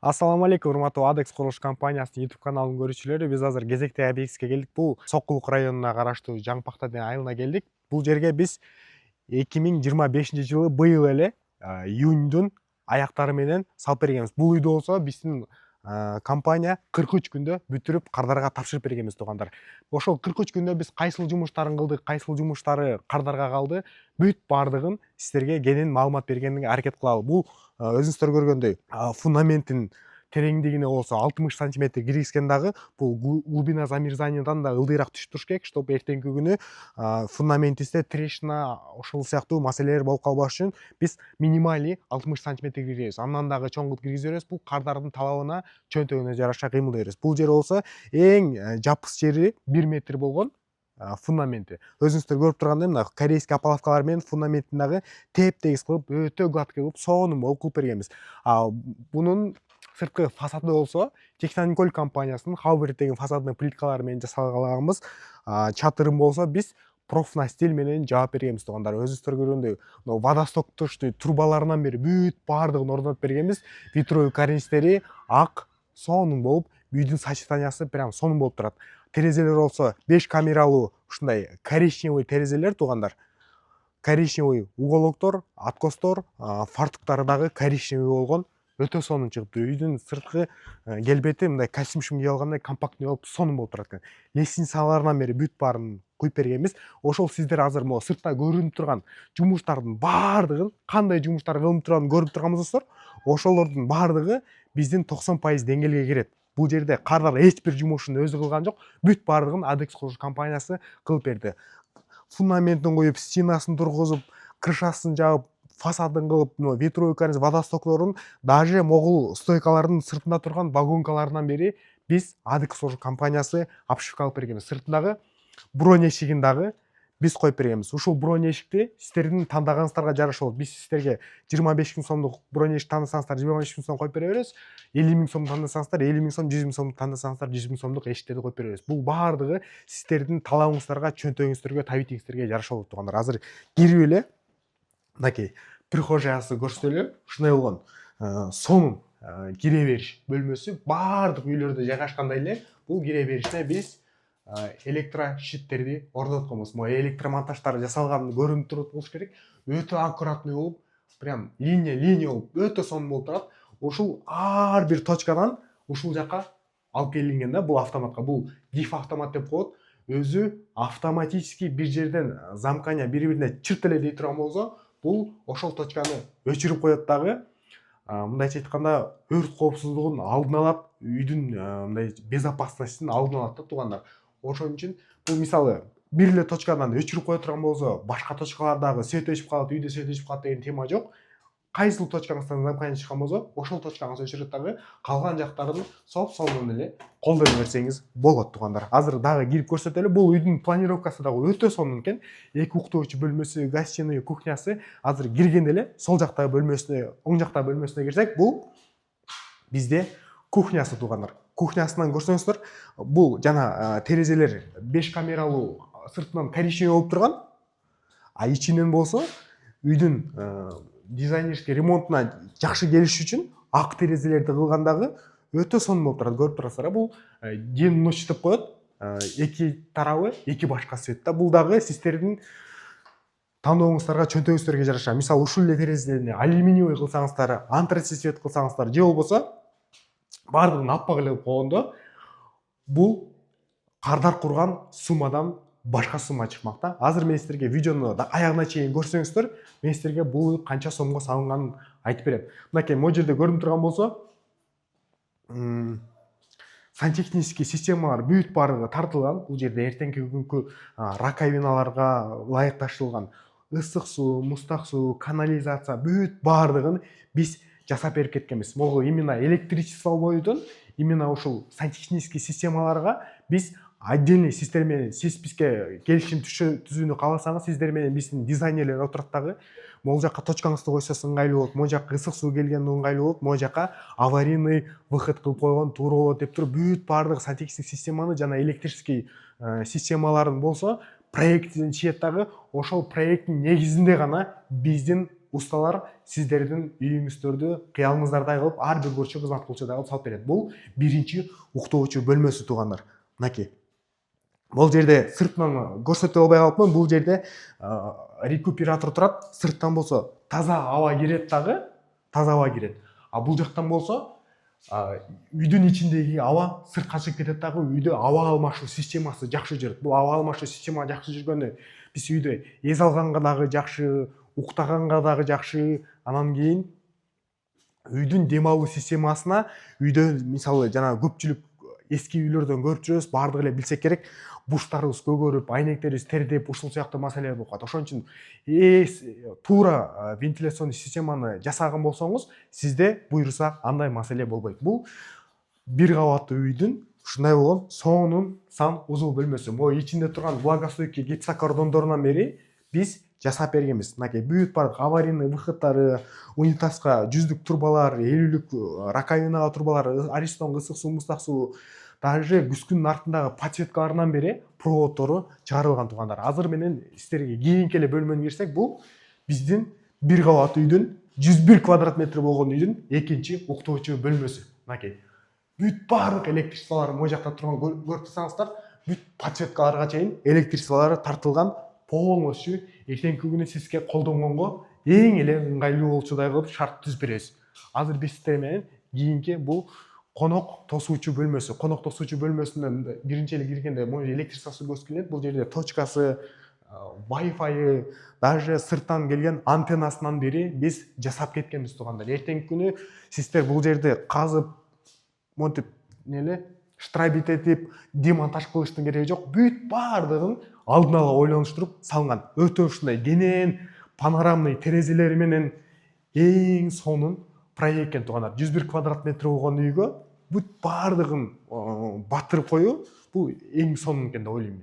Ассаламу алейкум, урматтуу Адекс курулуш компаниясынын YouTube каналынын көрүүчүлөрү. Биз азыр Кезектеги объектке келдик. Бул Сокулук районуна караштуу Жаңпакта деген айылына келдик. Бул жерге биз 2025-жылы быйыл эле июньдун аяктары менен салып бергенбиз. Бул үйдү болсо биздин компания 43 күндө бүтүрүп кардарга тапшырып бергенбиз, туугандар. Ошол 43 күндө биз кайсыл жумуштарын кылдык, кайсыл жумуштары кардарга калды, бүт баардыгын сиздерге кенен маалымат бергенге аракет кылалы. Бул өзүңүздөр көргөндөй фундаменттин тереңдигине болсо 60 сантиметр киргизген дагы бул глубина замерзаниядан да ылдыйраак түшүп туруш керек, чтобы эртеңки күнү фундаментибизде трещина ошол сыяктуу маселелер болуп калбаш үчүн биз минималий 60 сантиметр киргизебиз. Андан дагы чоң кылып киргизе беребиз. Бул кардардын талабына, чөнтөгүнө жараша кыймылдай беребиз. Бул жер болсо эң жапыс жери 1 метр болгон фундаменти. Өзүңүздөр көрүп тургандай, мына корейский ополовкалар менен фундаменттин дагы теп-тегиз кылып, өтө гладкий кылып, сонун болуп кылып бергенбиз. Бунун сырткы фасады болсо Технониколь компаниясынын Хаубер деген фасадный плиткалары менен жасалганбыз. Чатырын болсо биз профнастил менен жаап бергенбиз, туугандар. Өзүңүздөр көргөндөй, водостоктуштуу трубаларынан бери бүт баардыгын орнотуп бергенбиз. Витровый карнистери ак, сонун болуп, үйдүн сочетаниясы прям сонун болуп турат. Терезелер болсо 5 камералуу ушундай коричневый терезелер, туугандар. Коричневый уголоктор, откостор, фартуктары дагы коричневый болгон. Өтө сонун чыгыптыр. Үйдүн сырткы келбети мындай костюм кийип алгандай компактный болуп, сонун болуп турат экен. Лестницаларынан бери бүт баарын куюп бергенбиз. Ошол сиздер азыр могу сыртта көрүнүп турган жумуштардын баардыгын, кандай жумуштар кылынып турганын көрүп турганбыздар. Ошолордун баардыгы биздин 90% деңгээлге кирет. Бул жерде кардар эч бир жумушун өзү кылган жок. Бүт баардыгын Адекс курулуш компаниясы кылып берди. Фундаментин коюп, стенасын тургузуп, крышасын жаап, фасадын кылып, ветровой карниз, водостоклорун, даже могул стойкалардын сыртында турган вагонкаларынан бери биз Адекс курулуш компаниясы обшивка алып бергенбиз. Сыртындагы бронь эшигин дагы биз коюп бергенбиз. Ушул бронь эшикти сиздердин тандагансыздарга жараша болот. Биз сиздерге 25 000 сомдук бронь эшик тандасаңыздар 25 000 сом коюп бере беребиз. 50 000 сом тандасаңыздар 50 000 сом, 100 000 сом тандасаңыздар 100 000 сомдук эшиктерди коюп бере беребиз. Бул баардыгы сиздердин талабыңыздарга, чөнтөгүңүздөргө, табитиңиздерге жараша болот, туугандар. Азыр кирип эле мынакей прихожаясы көрсөтөлү. Ушундай болгон сонун кире бериш бөлмөсү баардык үйлөрдө жайгашкандай эле бул кире беришине биз электрощиттерди орнотконбуз. Могу электромонтаждар жасалганын көрүнүп туруп болуш керек. Өтө аккуратный болуп, прям линия болуп, өтө сонун болуп турат. Ушул ар бир точкадан ушул жака алып келинген да, бул автоматка. Бул диф автомат деп коет. Өзү автоматически бир жерден замкания бири-бирине чырт эле дей турган болсо, бул ошол точканы өчүрүп коет дагы. Мындайча айтканда, өрт коопсуздугун алдын алат, үйдүн мындай безопасностун алдын алат да, туугандар. Ошон үчүн бул мисалы бир эле точкадан өчүрүп кое турган болсо, башка точкалардагы свет өчүп калат, үйдө свет өчүп калат деген тема жок. Кайсыл точкаңыздан замкания чыккан болсо, ошол точкаңыз өчүрөт дагы, калган жактарын сонун эле колдой берсеңиз болот, туугандар. Азыр дагы кирип көрсөтөлү. Бул үйдүн планировкасы дагы өтө сонун экен. 2 уктоочу бөлмөсү, гостиный, кухнясы. Азыр киргенде эле сол жактагы бөлмөсүнө, оң жактагы бөлмөсүнө кирсек, бул бизде кухнясы, туугандар. Кухнясынан көрсөңүздөр, бул жана терезелер 5 камералуу сыртынан коричневый болуп турган, ичинен болсо үйдүн дизайнерский ремонтуна жакшы келиш үчүн ак терезелерди кылгандагы өтө сонун болуп турат. Көрүп турасыздар, бул день ночь деп коет. Эки тарабы эки башка цветта. Бул дагы сиздердин тандооңуздарга, чөнтөгүңүздөргө жараша. Мисалы, ушул эле терезелерди алюминиевый кылсаңыздар, антрацит цвет кылсаңыздар, же болбосо баардыгын аппак эле кылып койгондо, бул кардар курган суммадан башка сумма чыкмак да. Азыр мен сиздерге видеону аягына чейин көрсөңүздөр, мен сиздерге бул канча сомго салынганын айтып берем. Мынакей могу жерде көрүнүп турган болсо, сантехнический системалар бүт баардыгы тартылган. Бул жерде эртеңки күнгү раковиналарга ылайыкташтырылган ысык суу, муздак суу, канализация бүт баардыгын биз жасап берип кеткенбиз. Могу именно электричество бойдон, именно ушул сантехнический системаларга биз отдельный сиздер менен, сиз бизге келишим түзүүнү кааласаңыз, сиздер менен биздин дизайнерлер отурат дагы. Могу жака точкаңызды койсоңуз ыңгайлуу болот, могу жака ысык суу келгенде ыңгайлуу болот, могу жака аварийный выход кылып койгон туура болот деп туруп, бүт баардык сантехнический системаны жана электрический системаларын болсо проекттин чийет дагы. Ошол проекттин негизинде гана биздин усталар сиздердин үйүңүздөрдү кыялыңыздардай кылып ар бир көрчү кызмат кылчудай кылып салып берет. Бул биринчи уктоочу бөлмөсү туугандар. Мынакей. Бул жерде сыртынан көрсөтө албай калыпмын. Бул жерде рекуператор турат. Сырттан болсо таза аба кирет дагы, таза аба кирет. А бул жактан болсо үйдүн ичиндеги аба сыртка чыгып кетет дагы, үйдө аба алмашуу системасы жакшы жүрөт. Бул аба алмашуу система жакшы жүргөндө биз үйдө эс алганга дагы жакшы, уктаганга дагы жакшы. Анан кийин үйдүн дем алуу системасына үйдө мисалы жана көпчүлүк эски үйлөрдөн көрүп жүрөбүз, баардыгы эле билсек керек, буштарыбыз көгөрүп, айнектерибиз тердеп, ушул сыяктуу маселелер болуп калат. Ошон үчүн туура вентиляционный системаны жасаган болсоңуз, сизде буюрса андай маселе болбойт. Бул бир кабаттуу үйдүн ушундай болгон сонун сан узул бөлмөсү. Могу ичинде турган влагостойкий гипсокартондорунан бери биз жасап бергенбиз. Мынакей бүт баардык аварийный выходдары, унитазга 100-лүк турбалар, 50-лүк раковинага турбалар, аристон ысык суу, муздак суу, даже күскүнүн артындагы подсветкаларынан бери проводдору чыгарылган туугандар. Азыр менен сиздерге кийинки эле бөлмөнү кирсек, бул биздин бир кабаттуу үйдүн 101 квадрат метр болгон үйдүн экинчи уктоочу бөлмөсү. Мынакей. Бүт баардык электричестволор могу жакта турган көрүп турсаңыздар, бүт подсветкаларга чейин электричестволору тартылган, полностью эртеңки күнү сизге колдонгонго эң эле ыңгайлуу болчудай кылып шарт түзүп беребиз. Азыр биз сиздер менен кийинки бул конок тосуучу бөлмөсү. Конок тосуучу бөлмөсүнөн биринчи эле киргенде могу электричествосы көзкүлөнөт. Бул жерде точкасы, Wi-Fi, даже сырттан келген антеннасынан бери биз жасап кеткенбиз туугандар. Эртеңки күнү сиздер бул жерде казып, монтип, штрабит этип, демонтаж кылыштын кереги жок. Бүт баардыгын алдын ала ойлонуштуруп салган. Өтө ушундай кенен панорамный терезелери менен эң сонун проект экен туугандар. 101 квадрат метр болгон үйгө бүт баардыгын батырып коюу бул эң сонун экен деп ойлойм.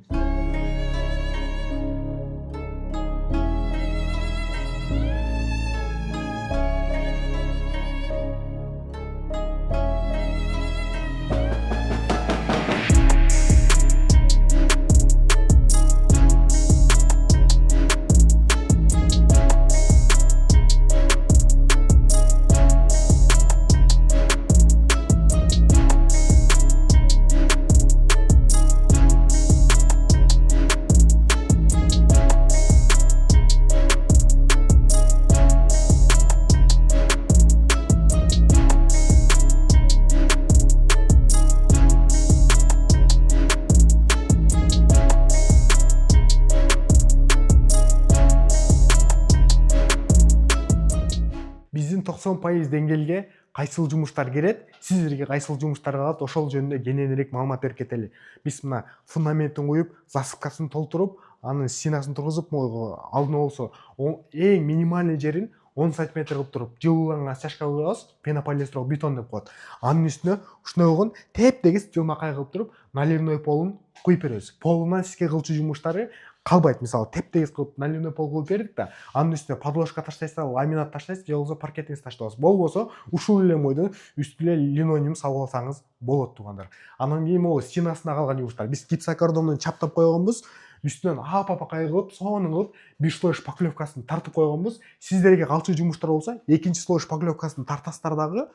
Биздин 90% деңгээлге кайсыл жумуштар кирет, сиздерге кайсыл жумуштар калат, ошол жөнүндө кененирээк маалымат берип кетели. Биз мына фундаментин куюп, засыпкасын толтуруп, анын стенасын тургузуп, алдына болсо эң минимальный жерин 10 см кылып туруп, жылууланган стяжка коебуз, пенополистирол бетон деп коет. Анын үстүнө ушундай болгон теп-тегиз жылмакай кылып туруп, наливной полун куюп беребиз. Полунан сизге кылчу жумуштары калбайт. Мисалы, теп-тегиз кылып наливной пол кылып бердик да, анын үстүнө подложка таштайсыз, ламинат таштайсыз, же болбосо паркетиңиз таштайсыз. Болбосо ушул эле мойдун үстүнө линолеум салып алсаңыз болот туугандар. Анан кийин могу стенасына калган жумуштар. Биз гипсокартондон чаптап койгонбуз, үстүнөн апапакай кылып, сонун кылып, бир слой шпаклевкасын тартып койгонбуз. Сиздерге калчу жумуштар болсо, экинчи слой шпаклевкасын тартасыздар дагы,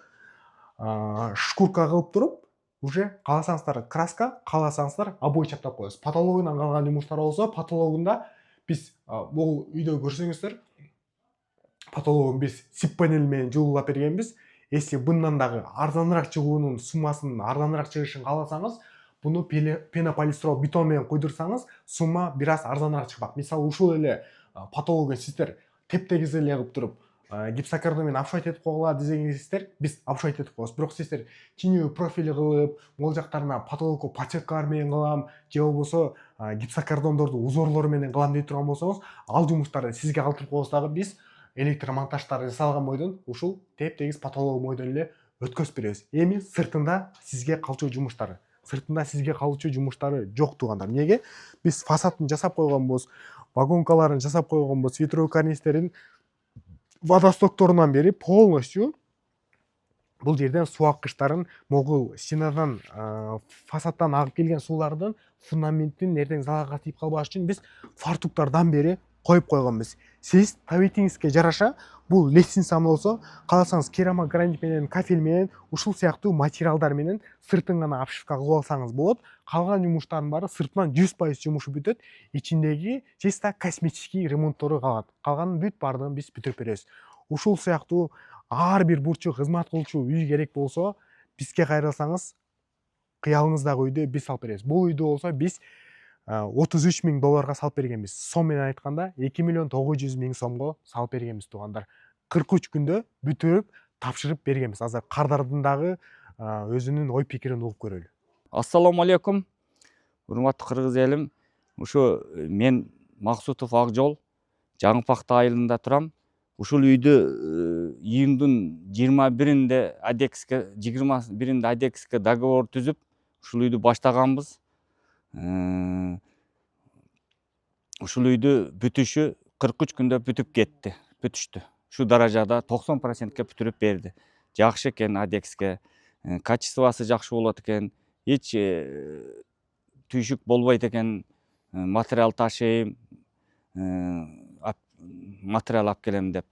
шкурка кылып туруп, уже кааласаңыздар краска, кааласаңыздар обой чаптап коебуз. Потологунан калган жумуштар болсо, потологунда биз бул үйдө көрсөңүздөр, потологун биз сип панель менен жылуулап бергенбиз. Если мындан дагы арзаныраак чыгуунун суммасын, арзаныраак чыгышын кааласаңыз, буну пенополистирол бетон менен куйдурсаңыз, сумма бир аз арзаныраак чыкпак. Мисалы, ушул эле потологун сиздер теп-тегиз эле кылып туруп, гипсокартон менен обшойт этип койгула десеңиздер, биз обшойт этип коебуз. Бирок сиздер тинөө профили кылып, могул жактарына потолокко подсветкалар менен кылам, же болбосо гипсокартондорду узорлору менен кылам дей турган болсоңуз, ал жумуштарды сизге калтырып коебуз дагы, биз электромонтаждар жасалган бойдон ушул теп-тегиз потолок бойдон эле өткөзүп беребиз. Эми сыртында сизге калчу жумуштары. Сыртында сизге калчу жумуштары жок туугандар. Эмнеге? Биз фасадын жасап койгонбуз, вагонкаларын жасап койгонбуз, ветровой карнизтерин, водостокторунан бери полностью бул жерден суу аккычтарын, могул стенадан, фасадтан агып келген суулардын фундаменттин эртең залалга тийип калбаш үчүн биз фартуктардан бери коюп койгонбуз. Сиз табитиңизге жараша бул лестницаны болсо кааласаңыз керамогранит менен, кафель менен ушул сыяктуу материалдар менен сыртын гана обшивка кылып алсаңыз болот. Калган жумуштардын баары сыртынан 100% жумушу бүтөт. Ичиндеги чисто косметический ремонттору калат. Калганын бүт баардыгын биз бүтүрүп беребиз. Ушул сыяктуу ар бир бурчу кызмат кылчу үй керек болсо бизге кайрылсаңыз кыялыңыздагы үйдү биз салып беребиз. Бул үйдү болсо биз 33 миң долларга салып бергенбиз. Сом менен айтканда 2 миллион 900 миң сомго салып бергенбиз туугандар. 43 күндө бүтүрүп тапшырып бергенбиз. Азыр кардардын дагы өзүнүн ой пикирин угуп көрөлү. Ассаламу алейкум. Урматтуу кыргыз элим. Ушу мен Максутов Акжол, Жаңыпакта айылында турам. Ушул үйдү июндун 21-inde Адекске, 21-inde Адекске договор түзүп, ушул үйдү баштаганбыз. Ушул үйдү бүтүшү 43 күндө бүтүп кетти. Бүтүштү. Шу даражада 90%ке бүтүрүп берди. Жакшы экен Адекске. Качествосы жакшы болот экен. Эч түйшүк болбойт экен. Материал ташыйм, материал алып келем деп.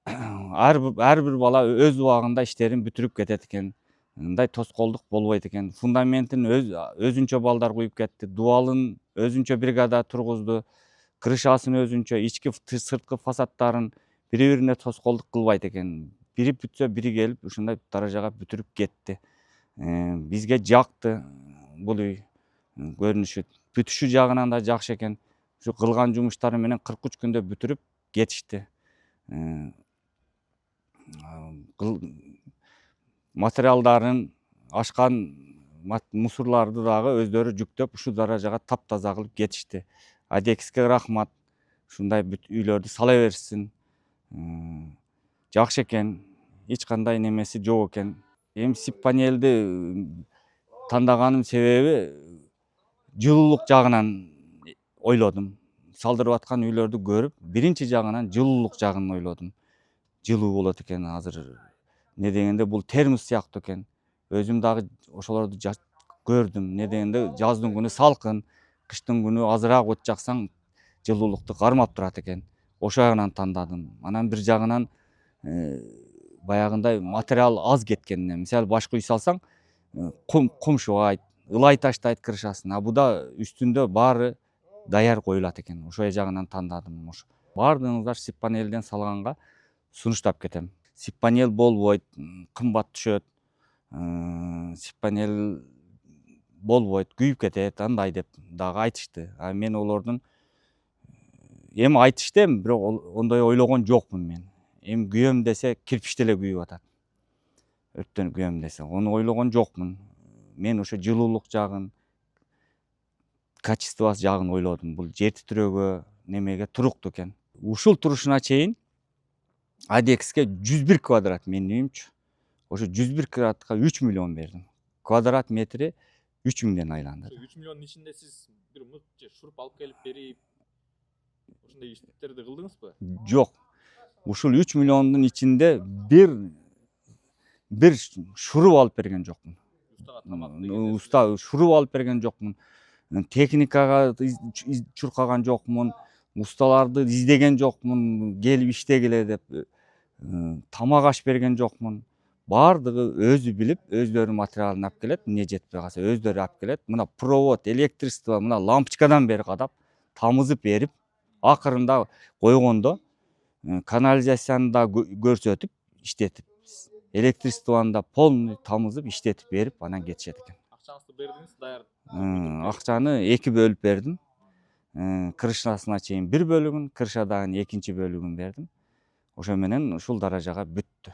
Ар бир бала өз убагында иштерин бүтүрүп кетет экен. Мындай тоскоолдук болбойт экен. Фундаментин өзүнчө балдар куюп кетти. Дубалын өзүнчө бригада тургузду. Крышасын өзүнчө, ички сырткы фасадтарын бири-бирине тоскоолдук кылбайт экен. Бири бүтсө бири келип ушундай даражага бүтүрүп кетти. Бизге жакты бул үй көрүнүшү. Бүтүшү жагынан да жакшы экен. Ушу кылган жумуштары менен 43 күндө бүтүрүп кетишти. Материалдарын, ашкан мусорларды дагы өздөрү жүктөп ушу даражага таптаза кылып кетишти. Адекске рахмат. Ушундай үйлөрдү сала берсин. Жакшы экен. Эч кандай немеси жок экен. Эми сип панелди тандаганын себеби жылуулук жагынан ойлодум. Салдырып аткан үйлөрдү көрүп, биринчи жагынан жылуулук жагын ойлодум. Жылуу болот экен азыр. Не дегенде бул термос сыяктуу экен. Өзүм дагы ошолорду көрдүм. Не дегенде жаздын күнү салкын, кыштын күнү азыраак от жаксаң жылуулукту кармап турат экен. Ошол жагынан тандадым. Анан бир жагынан баягындай материал аз кеткенине. Мисалы башка үй салсаң, кум шугайт, ылай таштайт крышасын. А буда үстүндө баары даяр коюлат экен. Ошол жагынан тандадым. Баардыгыңыздар сип панелден салганга сунуштап кетем. Сип панел болбойт, кымбат түшөт. Сип панел болбойт, күйүп кетет, андай деп дагы айтышты. А мен олордун эми айтышты эми, бирок ондой ойлогон жокмун мен. Эми күйөм десе кирпич деле күйүп атат. Өрттөн күйөм десе, ону ойлогон жокмун. Мен ошо жылуулук жагын, качество жагын ойлодум. Бул жер титирөөгө, немеге туруктуу экен. Ушул турушуна чейин Адекске 101 квадрат менин үйүмчү. Ошо 101 квадратка 3 миллион бердим. Квадрат метри 3 миңден айланды. 3 миллиондун ичинде сиз бир мык же шуруп алып келип берип, ошондой иштерди кылдыңызбы? Жок. Ушул 3 миллиондун ичинде бир шуруп алып берген жокмун. Уста шуруп алып берген жокмун. Техникага чуркаган жокмун. Усталарды издеген жокмун. Келип иштегиле деп тамак аш берген жокмун. Баардыгы өзү билип, өздөрү материалын алып келет. Эмне жетпей калса өздөрү алып келет. Мына провод, электричество, мына лампочкадан бери кадап, тамызып берип, акырында койгондо канализацияны да көрсөтүп, иштетип, электричествону да полный тамызып, иштетип берип, анан кетишет экен. Акчаңызды бердиңиз, даяр. Акчаны 2 бөлүп бердим. Крышасына чейин 1 бөлүгүн, крышадагы 2 бөлүгүн бердим. Ошо менен ушул даражага бүттү.